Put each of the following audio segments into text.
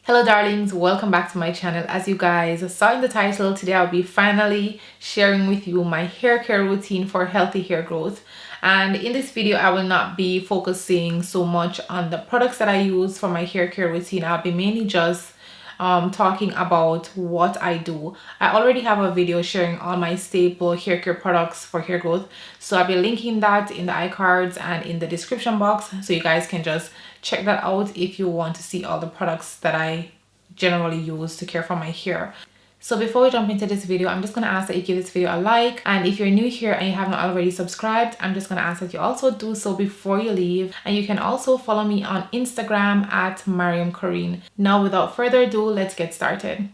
Hello darlings, welcome back to my channel. As you guys saw in the title, today I'll be finally sharing with you my hair care routine for healthy hair growth. And in this video I will not be focusing so much on the products that I use for my hair care routine. I'll be mainly just talking about what I do. I already have a video sharing all my staple hair care products for hair growth, so I'll be linking that in the iCards and in the description box, so you guys can just check that out if you want to see all the products that I generally use to care for my hair. So before we jump into this video, I'm just going to ask that you give this video a like, and if you're new here and you haven't already subscribed, I'm just going to ask that you also do so before you leave. And you can also follow me on Instagram at Mariam Coreen. Now without further ado, let's get started.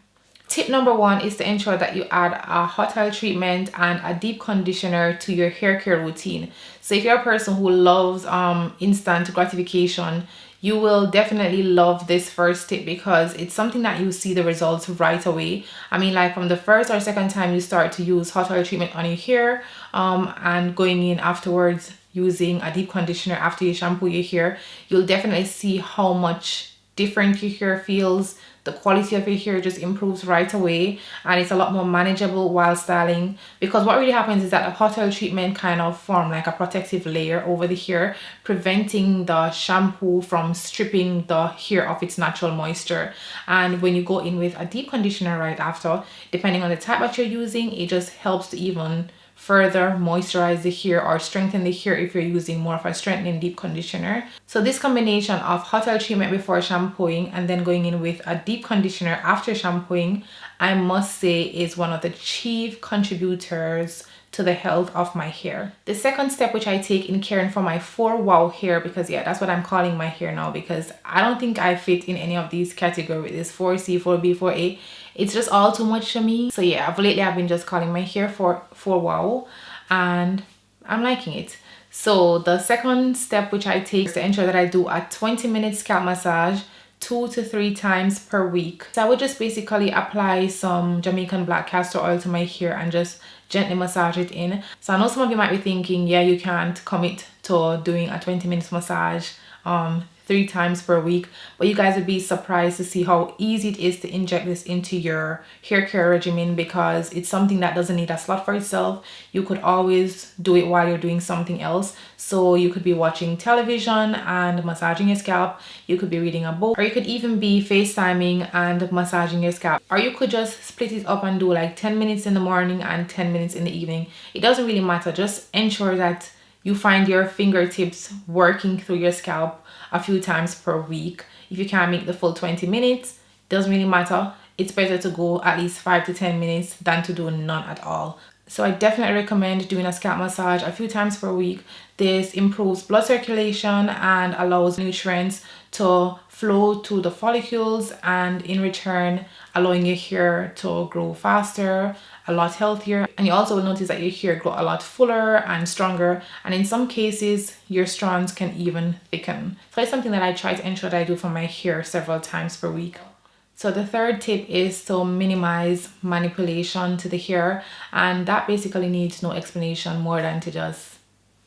Tip number one is to ensure that you add a hot oil treatment and a deep conditioner to your hair care routine. So if you're a person who loves instant gratification, you will definitely love this first tip because it's something that you see the results right away. I mean, like from the first or second time you start to use hot oil treatment on your hair and going in afterwards using a deep conditioner after you shampoo your hair, you'll definitely see how much different your hair feels. The quality of your hair just improves right away, and it's a lot more manageable while styling, because what really happens is that the hot oil treatment kind of form like a protective layer over the hair, preventing the shampoo from stripping the hair of its natural moisture. And when you go in with a deep conditioner right after, depending on the type that you're using, it just helps to even further moisturize the hair or strengthen the hair if you're using more of a strengthening deep conditioner. So this combination of hot oil treatment before shampooing and then going in with a deep conditioner after shampooing, I must say, is one of the chief contributors to the health of my hair. The second step which I take in caring for my 4-wow hair, because yeah, that's what I'm calling my hair now, because I don't think I fit in any of these categories, this 4C, 4B, 4A. It's just all too much for me. So yeah, lately I've been just calling my hair 4-wow, and I'm liking it. So the second step which I take is to ensure that I do a 20-minute scalp massage 2 to 3 times per week. So I would just basically apply some Jamaican black castor oil to my hair and just gently massage it in. So I know some of you might be thinking, yeah, you can't commit to doing a 20-minute massage 3 times per week, but you guys would be surprised to see how easy it is to inject this into your hair care regimen, because it's something that doesn't need a slot for itself. You could always do it while you're doing something else. So you could be watching television and massaging your scalp, you could be reading a book, or you could even be FaceTiming and massaging your scalp, or you could just split it up and do like 10 minutes in the morning and 10 minutes in the evening. It doesn't really matter. Just ensure that you find your fingertips working through your scalp a few times per week. If you can't make the full 20 minutes, doesn't really matter. It's better to go at least 5 to 10 minutes than to do none at all. So I definitely recommend doing a scalp massage a few times per week. This improves blood circulation and allows nutrients to flow to the follicles, and in return allowing your hair to grow faster, a lot healthier. And you also will notice that your hair grow a lot fuller and stronger, and in some cases your strands can even thicken. So it's something that I try to ensure that I do for my hair several times per week. So the third tip is to minimize manipulation to the hair, and that basically needs no explanation more than to just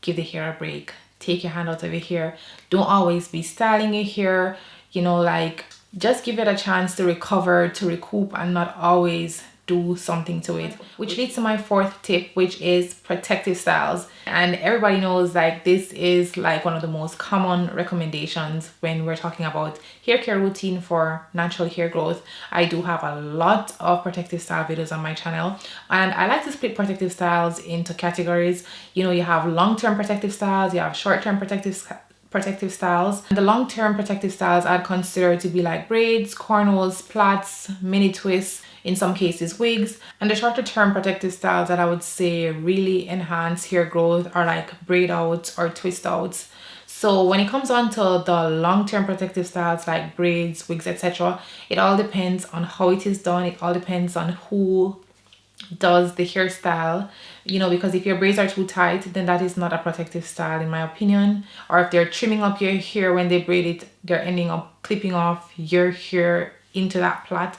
give the hair a break. Take your hand out of your hair. Don't always be styling your hair, you know, like just give it a chance to recover, to recoup, and not always do something to it. Which leads to my fourth tip, which is protective styles. And everybody knows like this is like one of the most common recommendations when we're talking about hair care routine for natural hair growth. I do have a lot of protective style videos on my channel, and I like to split protective styles into categories. You know, you have long-term protective styles, you have short-term protective styles. And the long-term protective styles I'd consider to be like braids, cornrows, plaits, mini twists, in some cases wigs. And the shorter term protective styles that I would say really enhance hair growth are like braid outs or twist outs. So when it comes on to the long-term protective styles like braids, wigs, etc., it all depends on how it is done. It all depends on who does the hairstyle, you know, because if your braids are too tight, then that is not a protective style in my opinion. Or if they're trimming up your hair when they braid it, they're ending up clipping off your hair into that plait,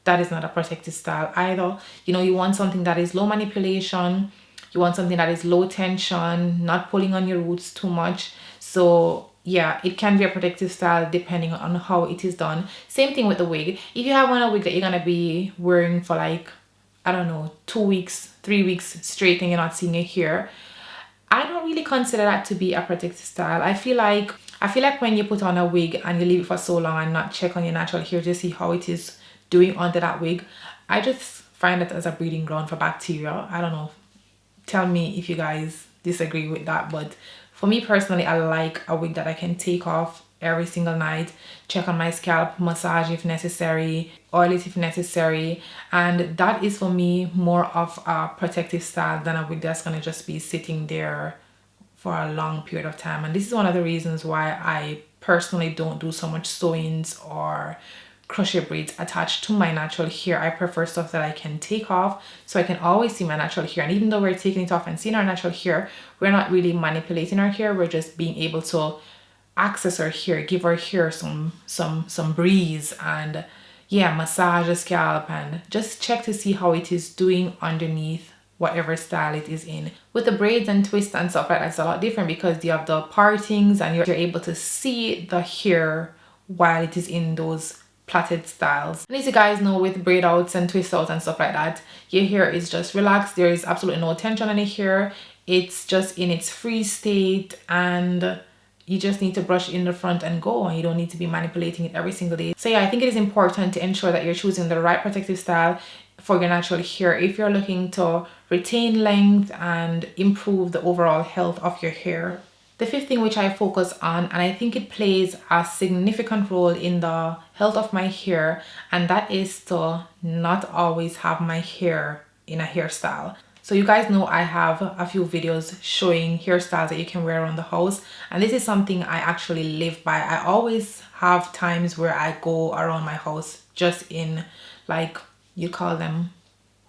that is not a protective style either. You know, you want something that is low manipulation, you want something that is low tension, not pulling on your roots too much. So yeah, it can be a protective style depending on how it is done. Same thing with the wig. If you have on a wig that you're gonna be wearing for like, I don't know, 2 weeks, 3 weeks straight and you're not seeing your hair, I don't really consider that to be a protective style. I feel like when you put on a wig and you leave it for so long and not check on your natural hair to see how it is doing under that wig, I just find it as a breeding ground for bacteria. I don't know. Tell me if you guys disagree with that, but for me personally, I like a wig that I can take off every single night, check on my scalp, massage if necessary, oil it if necessary, and that is for me more of a protective style than a wig that's gonna just be sitting there for a long period of time. And this is one of the reasons why I personally don't do so much sewings or crochet braids attached to my natural hair. I prefer stuff that I can take off so I can always see my natural hair. And even though we're taking it off and seeing our natural hair, we're not really manipulating our hair. We're just being able to access our hair, give our hair some breeze, and yeah, massage the scalp and just check to see how it is doing underneath whatever style it is in. With the braids and twists and stuff like that, it's a lot different because you have the partings and you're able to see the hair while it is in those plaited styles. And as you guys know, with braid outs and twist outs and stuff like that, your hair is just relaxed. There is absolutely no tension on your hair. It's just in its free state, and you just need to brush in the front and go, and you don't need to be manipulating it every single day. So yeah, I think it is important to ensure that you're choosing the right protective style for your natural hair if you're looking to retain length and improve the overall health of your hair. The fifth thing which I focus on, and I think it plays a significant role in the health of my hair, and that is to not always have my hair in a hairstyle. So you guys know I have a few videos showing hairstyles that you can wear around the house, and this is something I actually live by. I always have times where I go around my house just in, like, you call them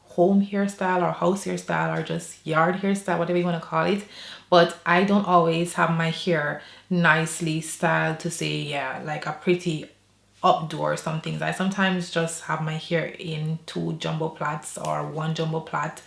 home hairstyle or house hairstyle or just yard hairstyle, whatever you want to call it. But I don't always have my hair nicely styled to say, yeah, like a pretty updo or something. I sometimes just have my hair in 2 jumbo plaits or 1 jumbo plait.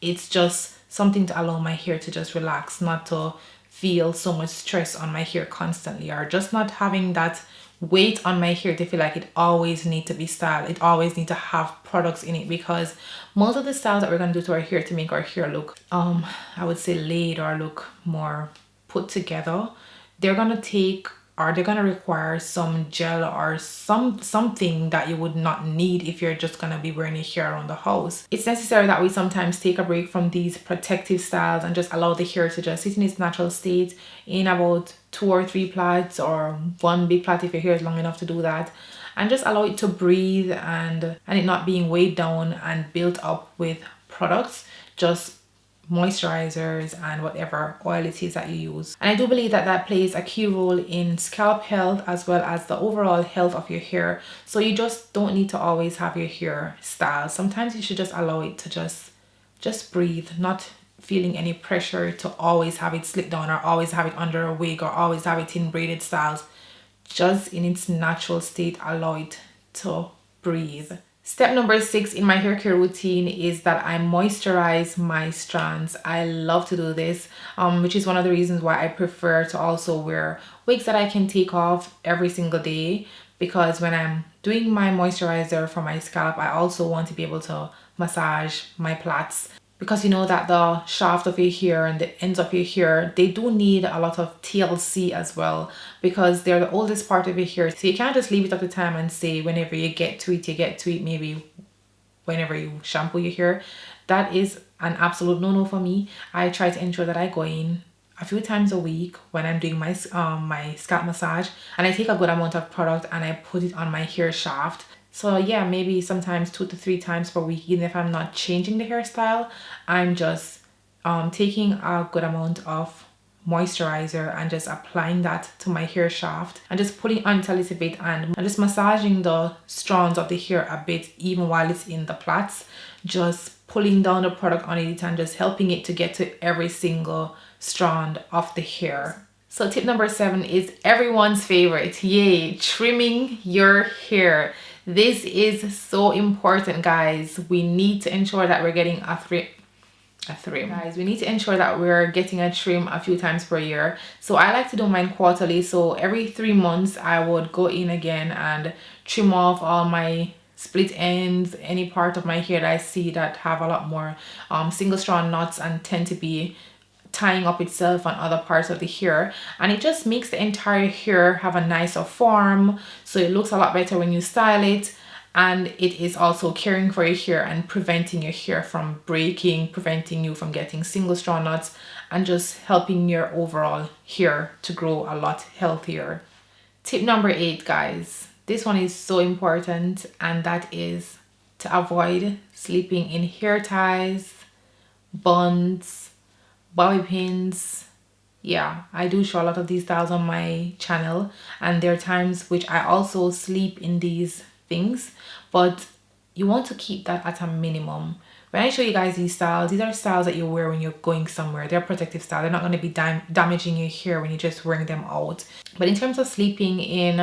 It's just something to allow my hair to just relax, not to feel so much stress on my hair constantly, or just not having that weight on my hair to feel like it always need to be styled. It always need to have products in it, because most of the styles that we're going to do to our hair to make our hair look I would say laid or look more put together, they're going to take, or they're going to require some gel or something that you would not need if you're just going to be wearing your hair around the house. It's necessary that we sometimes take a break from these protective styles and just allow the hair to just sit in its natural state in about 2 or 3 plaits, or 1 big plait if your hair is long enough to do that, and just allow it to breathe and it not being weighed down and built up with products, just moisturizers and whatever oil it is that you use. And I do believe that that plays a key role in scalp health as well as the overall health of your hair. So you just don't need to always have your hair styled. Sometimes you should just allow it to just breathe, not feeling any pressure to always have it slick down or always have it under a wig or always have it in braided styles. Just in its natural state, allow it to breathe. Step number 6 in my hair care routine is that I moisturize my strands. I love to do this, which is one of the reasons why I prefer to also wear wigs that I can take off every single day, because when I'm doing my moisturizer for my scalp, I also want to be able to massage my plaits, because you know that the shaft of your hair and the ends of your hair, they do need a lot of TLC as well, because they're the oldest part of your hair. So you can't just leave it up to time and say whenever you get to it, you get to it, maybe whenever you shampoo your hair. That is an absolute no-no for me. I try to ensure that I go in a few times a week when I'm doing my my scalp massage, and I take a good amount of product and I put it on my hair shaft. So yeah, maybe sometimes 2 to 3 times per week, even if I'm not changing the hairstyle, I'm just taking a good amount of moisturizer and just applying that to my hair shaft and just putting on a little bit and just massaging the strands of the hair a bit, even while it's in the plaits, just pulling down the product on it and just helping it to get to every single strand of the hair. So tip number 7 is everyone's favorite. Yay, trimming your hair. This is so important, guys. We need to ensure that we're getting a a trim. Guys, we need to ensure that we're getting a trim a few times per year. So I like to do mine quarterly. So every 3 months I would go in again and trim off all my split ends, any part of my hair that I see that have a lot more single strand knots and tend to be tying up itself on other parts of the hair, and it just makes the entire hair have a nicer form, so it looks a lot better when you style it. And it is also caring for your hair and preventing your hair from breaking, preventing you from getting single strand knots, and just helping your overall hair to grow a lot healthier. Tip number 8, guys, this one is so important, and that is to avoid sleeping in hair ties, buns, bobby pins. Yeah, I do show a lot of these styles on my channel, and there are times which I also sleep in these things, but you want to keep that at a minimum. When I show you guys these styles, these are styles that you wear when you're going somewhere. They're protective style. They're not going to be damaging your hair when you're just wearing them out. But in terms of sleeping in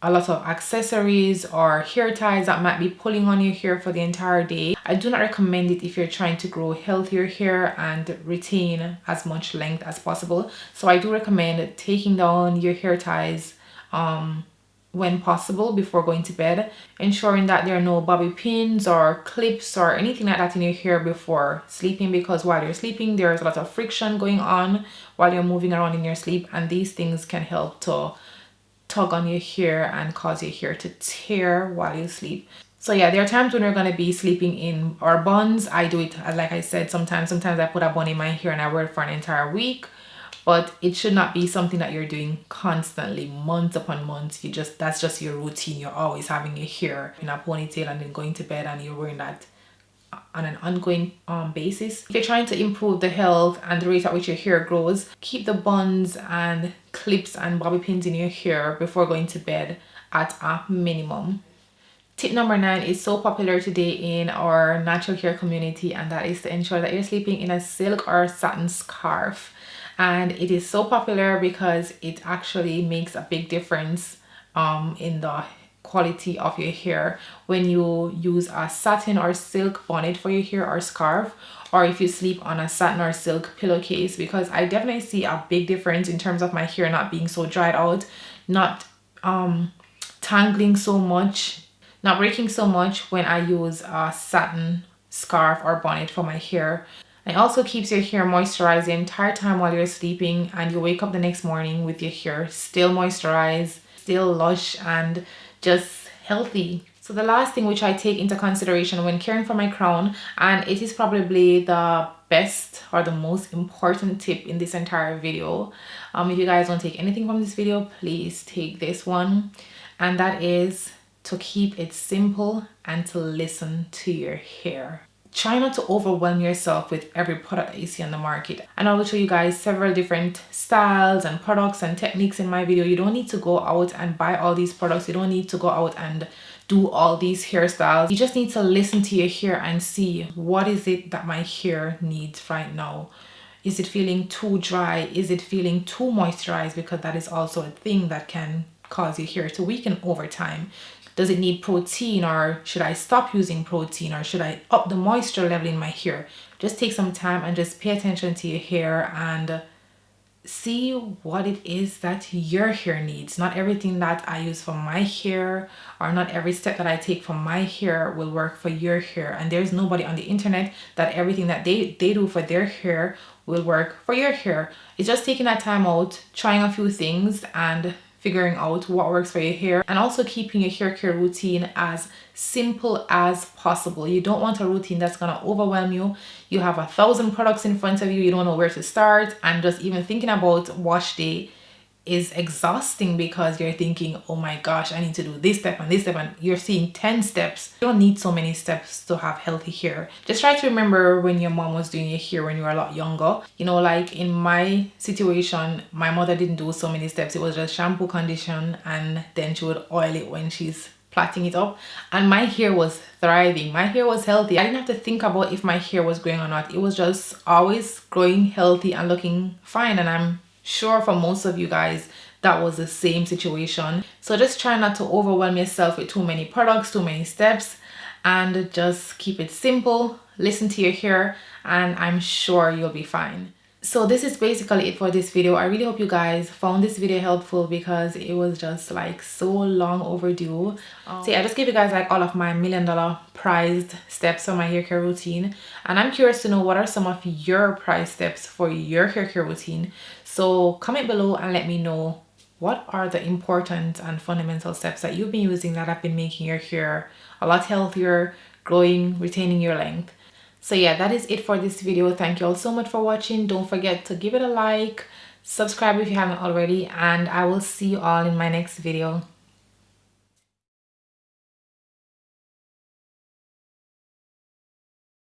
a lot of accessories or hair ties that might be pulling on your hair for the entire day, I do not recommend it if you're trying to grow healthier hair and retain as much length as possible. So I do recommend taking down your hair ties when possible before going to bed, ensuring that there are no bobby pins or clips or anything like that in your hair before sleeping, because while you're sleeping there's a lot of friction going on while you're moving around in your sleep, and these things can help to tug on your hair and cause your hair to tear while you sleep. So yeah, there are times when you're going to be sleeping in our buns. I do it, like I said, sometimes I put a bun in my hair and I wear it for an entire week. But it should not be something that you're doing constantly, months upon months. That's just your routine. You're always having your hair in a ponytail and then going to bed, and you're wearing that on an ongoing basis. If you're trying to improve the health and the rate at which your hair grows, keep the buns and clips and bobby pins in your hair before going to bed at a minimum. Tip number 9 is so popular today in our natural hair community, and that is to ensure that you're sleeping in a silk or satin scarf. And it is so popular because it actually makes a big difference in the quality of your hair when you use a satin or silk bonnet for your hair or scarf, or if you sleep on a satin or silk pillowcase, because I definitely see a big difference in terms of my hair not being so dried out, not tangling so much, not breaking so much when I use a satin scarf or bonnet for my hair. It also keeps your hair moisturized the entire time while you're sleeping, and you wake up the next morning with your hair still moisturized, still lush and just healthy. So the last thing which I take into consideration when caring for my crown, and it is probably the best or the most important tip in this entire video, if you guys don't take anything from this video, please take this one, and that is to keep it simple and to listen to your hair. Try not to overwhelm yourself with every product that you see on the market. And I will show you guys several different styles and products and techniques in my video. You don't need to go out and buy all these products. You don't need to go out and do all these hairstyles. You just need to listen to your hair and see, what is it that my hair needs right now? Is it feeling too dry? Is it feeling too moisturized? Because that is also a thing that can cause your hair to weaken over time. Does it need protein, or should I stop using protein, or should I up the moisture level in my hair? Just take some time and just pay attention to your hair and see what it is that your hair needs. Not everything that I use for my hair, or not every step that I take for my hair will work for your hair. And there's nobody on the internet that everything that they do for their hair will work for your hair. It's just taking that time out, trying a few things and figuring out what works for your hair, and also keeping your hair care routine as simple as possible. You don't want a routine that's gonna overwhelm you. You have 1,000 products in front of you, you don't know where to start, and just even thinking about wash day is exhausting because you're thinking, oh my gosh, I need to do this step, and you're seeing 10 steps. You don't need so many steps to have healthy hair. Just try to remember when your mom was doing your hair when you were a lot younger. You know, like in my situation, my mother didn't do so many steps. It was just shampoo, condition, and then she would oil it when she's plaiting it up, and my hair was thriving. My hair was healthy. I didn't have to think about if my hair was growing or not. It was just always growing healthy and looking fine, and I'm sure for most of you guys that was the same situation. So just try not to overwhelm yourself with too many products, too many steps, and just keep it simple listen to your hair, and I'm sure you'll be fine. So this is basically it for this video. I really hope you guys found this video helpful because it was just like so long overdue. So yeah, I just gave you guys like all of my $1,000,000 prized steps for my hair care routine, and I'm curious to know what are some of your prized steps for your hair care routine. So comment below and let me know what are the important and fundamental steps that you've been using that have been making your hair a lot healthier, glowing, retaining your length. So yeah, that is it for this video. Thank you all so much for watching. Don't forget to give it a like, subscribe if you haven't already, and I will see you all in my next video.